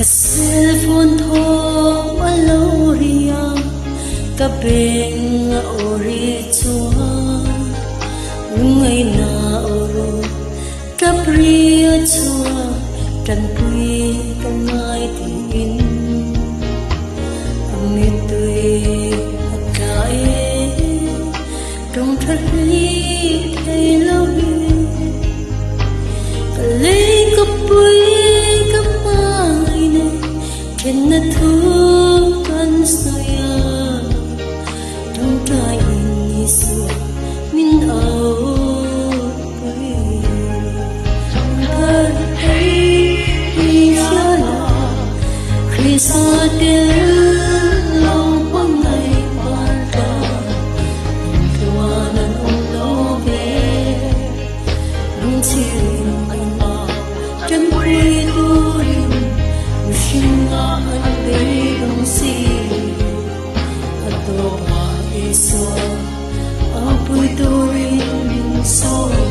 Cellphone tho aloria kabeng ori chua ngai na oro kapria chua kan pui kangai tin amitui akai dong thali thei lo hi kale kapui Kena thu kan saya Dong trai ini sua min au pui Har hai isala Krisa del long pangai parda Tuanan ong lobe Nung chirin ang ma Jan pui turin Shinga ande dong si ato pa iso apoy turin min sobe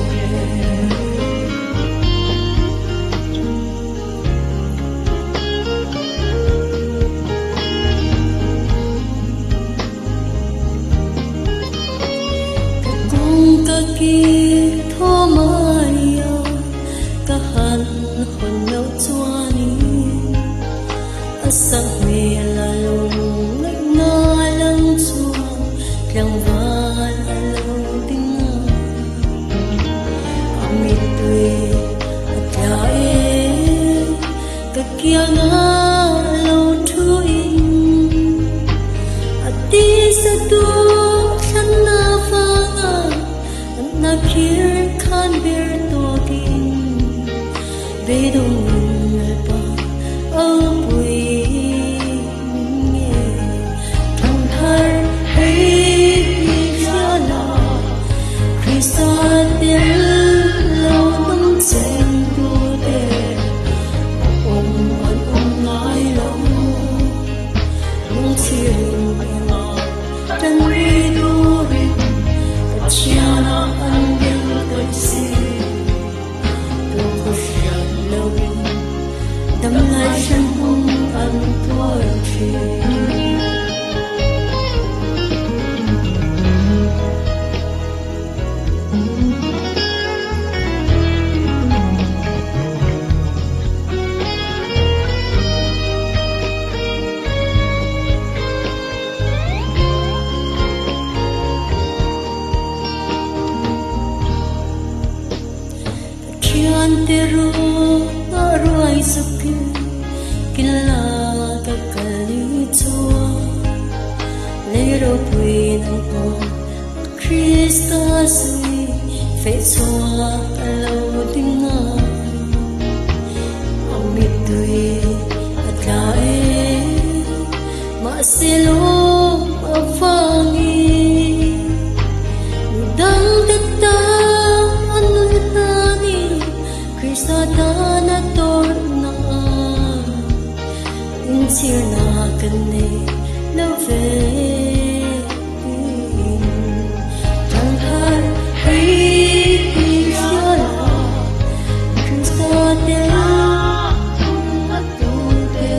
kung kakit ho Maria kahan honaw tuani Asang may lalong nagnalang chua Klang van alaw tinga Amitui at lae Kakya nga alaw tuin At di sa tu San na fanga At nakir kan bertokin Bedong nalpa Apoy Antero aruay sakit Kinala kakalitsua Lero puinang po Krista sui Fetsua alaw dinga Amitui at lae Masilo mafangi Udang tata Sadana torna Insir na kane love Tanghar hai isala Kristadela Tumatude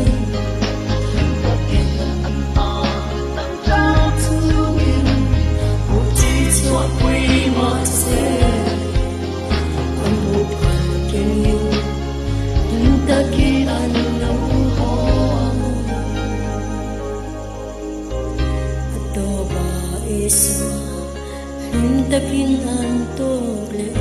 Kapila ang tangtang tulungin Uti chua pui mase Dakian ng buhon Ato ba isa Hintakin ang tugle